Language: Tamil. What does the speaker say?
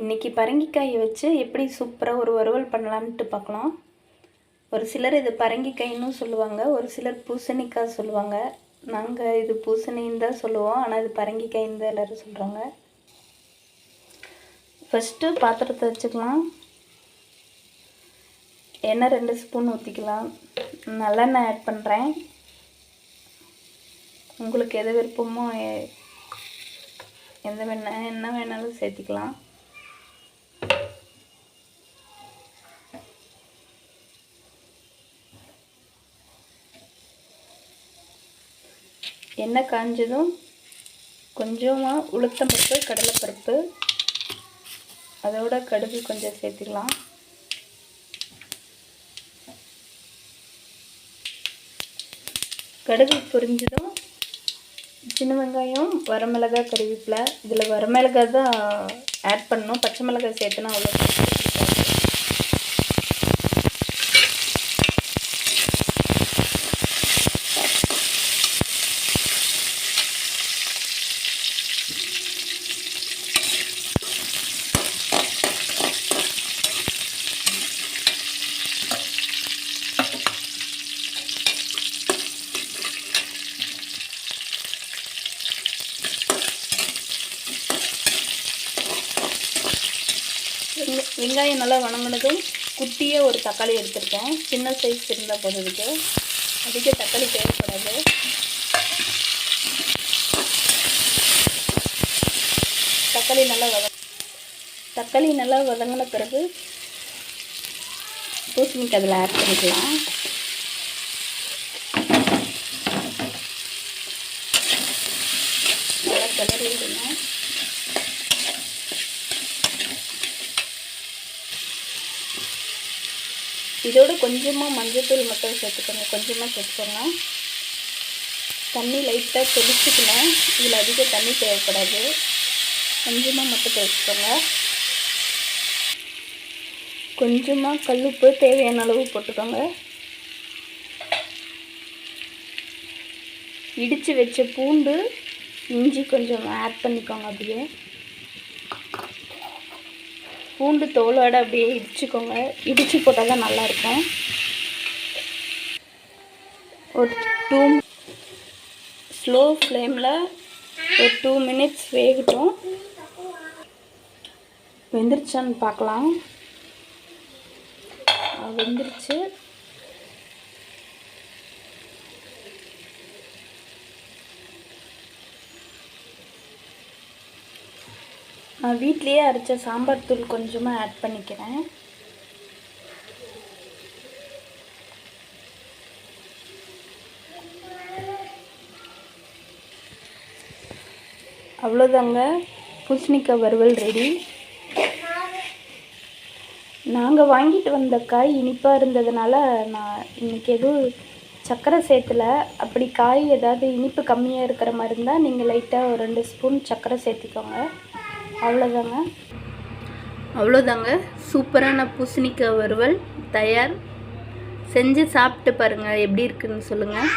இன்றைக்கி பரங்கிக்காயை வச்சு எப்படி சூப்பராக ஒரு வறுவல் பண்ணலான்ட்டு பார்க்கலாம். ஒரு சிலர் இது பரங்கிக்காய்ன்னு சொல்லுவாங்க, ஒரு சிலர் பூசணிக்காய் சொல்லுவாங்க. நாங்கள் இது பூசணின்னு தான் சொல்லுவோம், ஆனால் இது பரங்கிக்காய்ன்னு தான் எல்லோரும் சொல்கிறாங்க. ஃபஸ்ட்டு பாத்திரத்தை வச்சுக்கலாம். எண்ணெய் 2 ஸ்பூன் ஊற்றிக்கலாம். நல்லெண்ணெய் ஆட் பண்ணுறேன். உங்களுக்கு எது விருப்பமோ எந்த எண்ணெய் வேணாலும் சேர்த்திக்கலாம். எண்ணெய் காஞ்சதும் கொஞ்சமாக உளுத்தம்பருப்பு, கடலைப்பருப்பு, அதோட கடுகு கொஞ்சம் சேர்த்துக்கலாம். கடுகு பொரிஞ்சதும் சின்ன வெங்காயம், வரமிளகாய், கறிவேப்பிலை. இதில் வரமிளகாய் தான் ஆட் பண்ணணும், பச்சை மிளகாய் சேர்த்துனா அவ்வளோ வெங்காயம் நல்லா வணங்கினதும் குட்டியாக ஒரு தக்காளி எடுத்துருக்கேன். சின்ன சைஸ் இருந்தால் போதுக்கு, அதிக தக்காளி தேவைப்படாது. தக்காளி நல்லா வதங்கின பிறகு பூசணிக்காய் அதில் ஆட் பண்ணிக்கலாம். நல்லா கிளறி விடுங்க. இதோடு கொஞ்சமாக மஞ்சள்தூள் மட்டும் சேர்த்துக்கோங்க, தண்ணி லைட்டாக தெளிச்சுக்கணும். இதில் அதிக தண்ணி தேவைப்படாது, கொஞ்சமாக மட்டும் தெளிச்சுக்கோங்க. கொஞ்சமாக கல்லுப்பு தேவையான அளவு போட்டுக்கோங்க. இடித்து வச்ச பூண்டு, இஞ்சி கொஞ்சம் ஆட் பண்ணிக்கோங்க. அப்படியே பூண்டு தோலோடு அப்படியே இடிச்சுக்கோங்க. இடித்து போட்டால் தான் நல்லாயிருக்கும். ஒரு ஸ்லோ ஃப்ளேமில் ஒரு 2 மினிட்ஸ் வேகட்டும். வெந்துருச்சான்னு பார்க்கலாம். வெந்துருச்சு. நான் வீட்லேயே அரைச்ச சாம்பார் தூள் கொஞ்சமாக ஆட் பண்ணிக்கிறேன். அவ்வளோதாங்க, பூசணிக்காய் வறுவல் ரெடி. நாங்கள் வாங்கிட்டு வந்த காய் இனிப்பாக இருந்ததுனால நான் இன்றைக்கி எதுவும் சர்க்கரை சேர்த்துல. அப்படி காய் ஏதாவது இனிப்பு கம்மியாக இருக்கிற மாதிரி இருந்தால் நீங்கள் லைட்டாக ஒரு 2 ஸ்பூன் சர்க்கரை சேர்த்திக்கோங்க. அவ்வளோதாங்க, சூப்பரான பூசணிக்காய் வறுவல் தயார். செஞ்சு சாப்பிட்டு பாருங்கள், எப்படி இருக்குன்னு சொல்லுங்கள்.